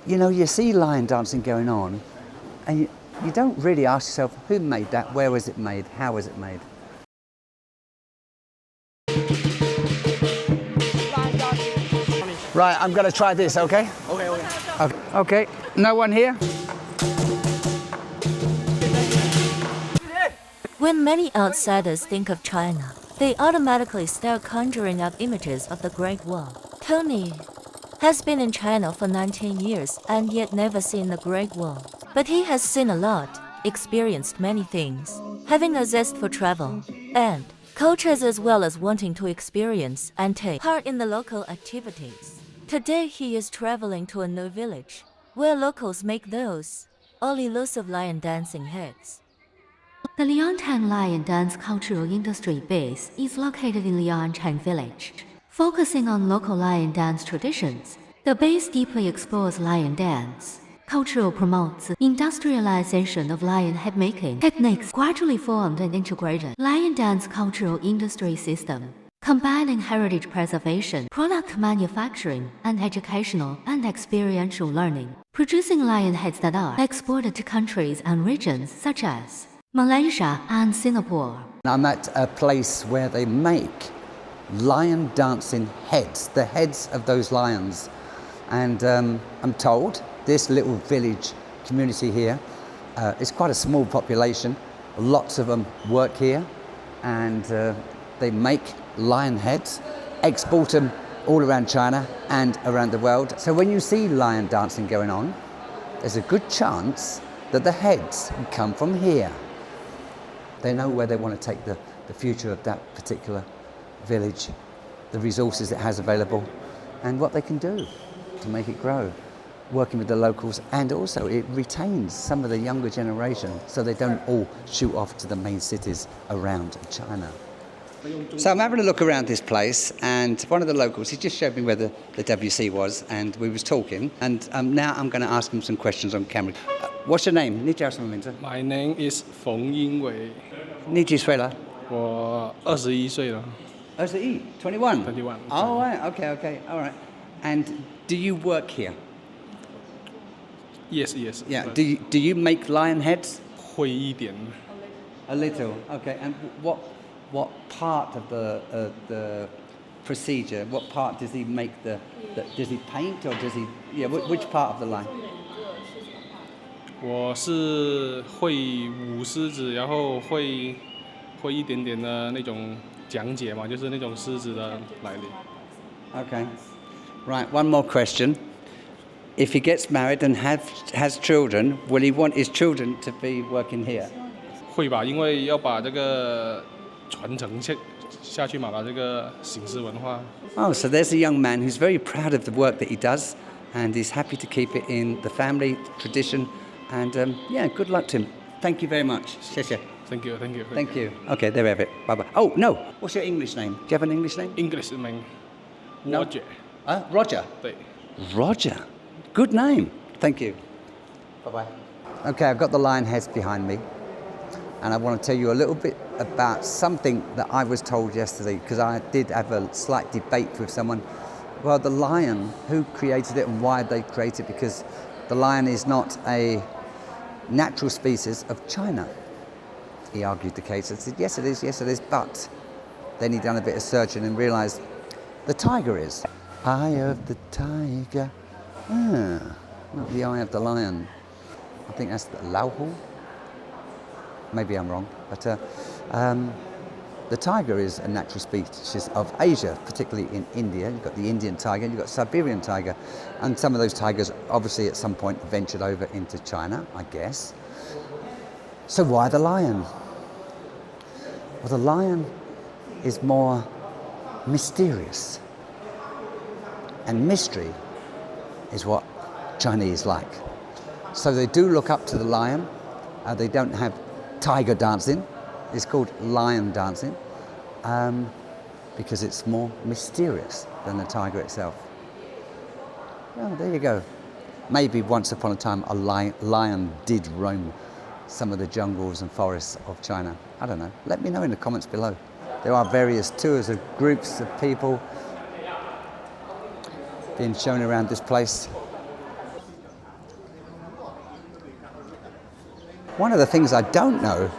you know, you see lion dancing going on, and you don't really ask yourself, who made that, where was it made, how was it made? Right, I'm going to try this, okay? Okay, no one here? When many outsiders think of China, they automatically start conjuring up images of the Great Wall. Tony has been in China for 19 years and yet never seen the Great Wall. But he has seen a lot, experienced many things, having a zest for travel and cultures as well as wanting to experience and take part in the local activities. Today he is traveling to a new village where locals make those all elusive lion dancing heads. The Liangtang Lion Dance Cultural Industry Base is located in Liangtang Village. Focusing on local lion dance traditions, the base deeply explores lion dance. Cultural promotes the industrialization of lion head making techniques, gradually formed and integrated lion dance cultural industry system, combining heritage preservation, product manufacturing, and educational and experiential learning, producing lion heads that are exported to countries and regions such as Malaysia and Singapore. I'm at a place where they make lion dancing heads, the heads of those lions. And I'm told this little village community here is quite a small population. Lots of them work here, and they make lion heads, export them all around China and around the world. So when you see lion dancing going on, there's a good chance that the heads come from here. They know where they want to take the future of that particular village, the resources it has available, and what they can do to make it grow, working with the locals, and also it retains some of the younger generation so they don't all shoot off to the main cities around China. So I'm having a look around this place, and one of the locals, he just showed me where the WC was, and we was talking, and now I'm going to ask him some questions on camera. What's your name? My name is 冯英伟，你几岁了？我21岁了。21, 21? 21. Oh, right, okay, all right. And do you work here? Yes. Yeah. Do you make lion heads? 会一点。A little. Okay. And what part of the procedure? What part does he make does he paint or does he? Yeah. Which part of the lion? 我是会舞狮子，然后会一点点的那种讲解嘛，就是那种狮子的来历。Okay. Right. One more question. If he gets married and has children, will he want his children to be working here? 会吧，因为要把这个传承下去嘛，把这个醒狮文化。Oh, so there's a young man who's very proud of the work that he does, and he's happy to keep it in the family tradition. And yeah, good luck to him. Thank you very much. 谢谢. Thank you. Thank you. Okay, there we have it. Bye-bye. Oh, no. What's your English name? Do you have an English name? English 名 No. Roger。Roger? 对。 Roger. Good name. Thank you. Bye-bye. Okay, I've got the lion heads behind me. And I want to tell you a little bit about something that I was told yesterday, because I did have a slight debate with someone. Well, the lion, who created it and why they created it? Because the lion is not a natural species of China. He argued the case. I said, yes it is, but then he done a bit of searching and realised the tiger is. Eye of the tiger. Not the eye of the lion. I think that's the Laohu. Maybe I'm wrong, but the tiger is a natural species of Asia, particularly in India. You've got the Indian tiger, you've got Siberian tiger, and some of those tigers obviously at some point ventured over into China, I guess. So why the lion? Well, the lion is more mysterious, and mystery is what Chinese like. So they do look up to the lion. They don't have tiger dancing. It's called lion dancing because it's more mysterious than the tiger itself. Well, there you go. Maybe once upon a time a lion did roam some of the jungles and forests of China. I don't know. Let me know in the comments below. There are various tours of groups of people being shown around this place. One of the things I don't know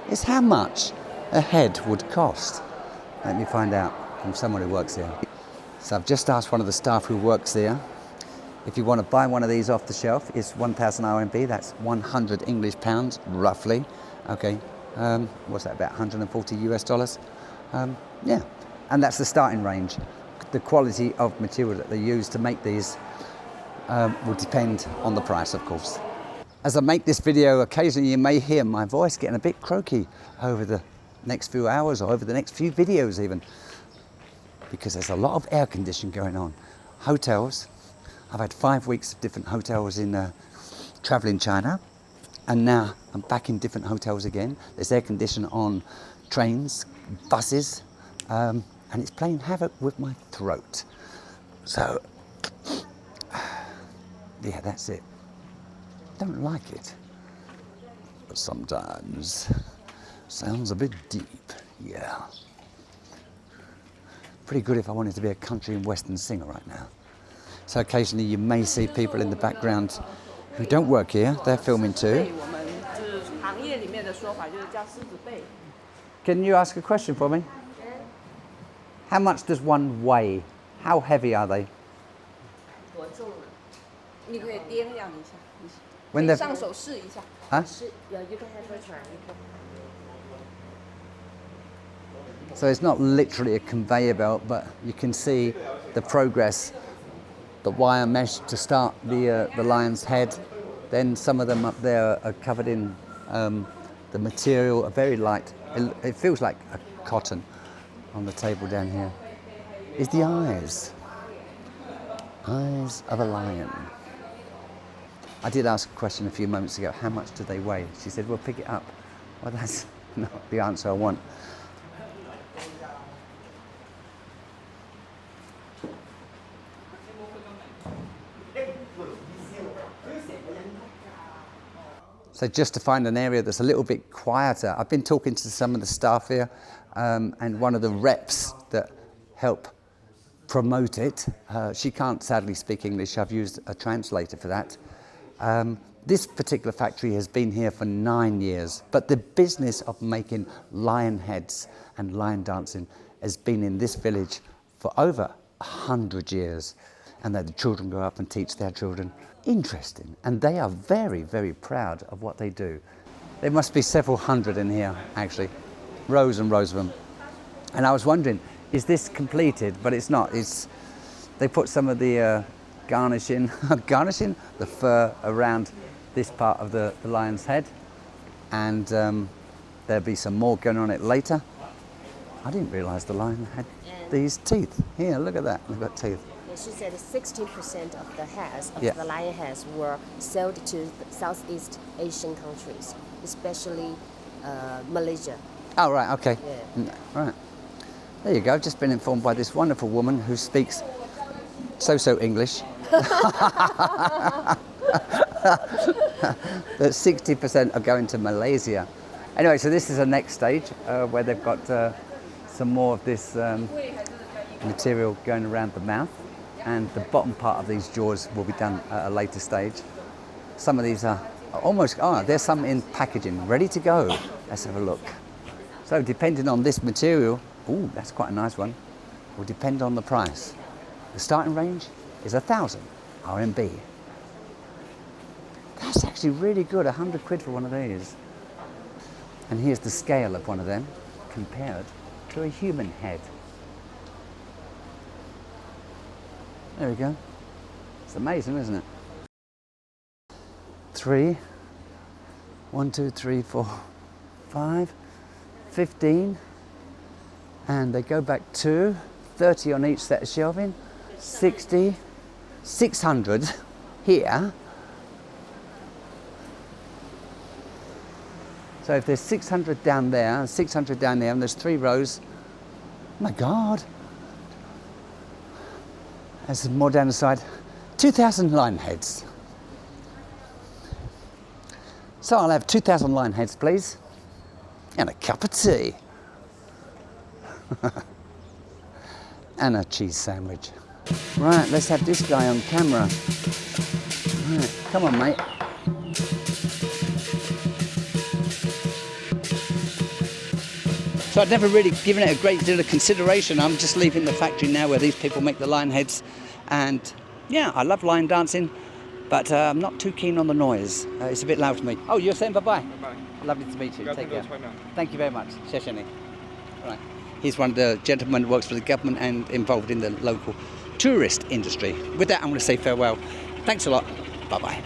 is how much a head would cost. Let me find out from someone who works here. So I've just asked one of the staff who works there. If you want to buy one of these off the shelf, it's 1,000 RMB, that's 100 English pounds, roughly. Okay, what's that, about 140 US dollars? Yeah, and that's the starting range. The quality of material that they use to make these will depend on the price, of course. As I make this video, occasionally you may hear my voice getting a bit croaky over the next few hours or over the next few videos even, because there's a lot of air conditioning going on. Hotels, I've had 5 weeks of different hotels in traveling China, and now I'm back in different hotels again. There's air conditioning on trains, buses, and it's playing havoc with my throat. So, yeah, that's it. Don't like it, but sometimes sounds a bit deep, yeah. Pretty good if I wanted to be a country and western singer right now. So occasionally you may see people in the background who don't work here, they're filming too. Can you ask a question for me? How much does one weigh? How heavy are they? When they're... Huh? So it's not literally a conveyor belt, but you can see the progress. The wire mesh to start the lion's head. Then some of them up there are covered in the material, a very light, it feels like a cotton on the table down here. Is the eyes. Eyes of a lion. I did ask a question a few moments ago, how much do they weigh? She said, well, pick it up. Well, that's not the answer I want. So just to find an area that's a little bit quieter, I've been talking to some of the staff here, and one of the reps that help promote it, she can't sadly speak English, I've used a translator for that. This particular factory has been here for 9 years, but the business of making lion heads and lion dancing has been in this village for over 100 years. And the children go up and teach their children. Interesting, and they are very, very proud of what they do. There must be several hundred in here, actually, rows and rows of them. And I was wondering, is this completed? But it's not. They put some of the garnishing the fur around this part of the lion's head, and there'll be some more going on it later. I didn't realise the lion had these teeth. Here, look at that, they've got teeth. She said 60% of the heads of the lion heads were sold to Southeast Asian countries, especially Malaysia. Oh, right, okay. Yeah. Right. There you go. I've just been informed by this wonderful woman who speaks so-so English that 60% are going to Malaysia. Anyway, so this is the next stage where they've got some more of this material going around the mouth, and the bottom part of these jaws will be done at a later stage. Some of these are almost, there's some in packaging, ready to go. Let's have a look. So depending on this material, ooh, that's quite a nice one, will depend on the price. The starting range is 1,000 RMB. That's actually really good, 100 quid for one of these. And here's the scale of one of them compared to a human head. There we go. It's amazing, isn't it? 3, 1, 2, 3, 4, 5, 15, and they go back 2, 30 on each set of shelving, 60, 600 here. So if there's 600 down there and 600 down there, and there's 3 rows, oh my God. There's more down the side. 2,000 lion heads. So I'll have 2,000 lion heads, please, and a cup of tea. And a cheese sandwich. Right, let's have this guy on camera. Right, come on, mate. So I'd never really given it a great deal of consideration. I'm just leaving the factory now where these people make the lion heads. And yeah, I love lion dancing, but I'm not too keen on the noise. It's a bit loud for me. Oh, you're saying bye-bye? Bye-bye. Lovely to meet you. Take care. 不要太多穿了。 Thank you very much. 谢谢你. Right. He's one of the gentlemen who works for the government and involved in the local tourist industry. With that, I'm going to say farewell. Thanks a lot. Bye-bye.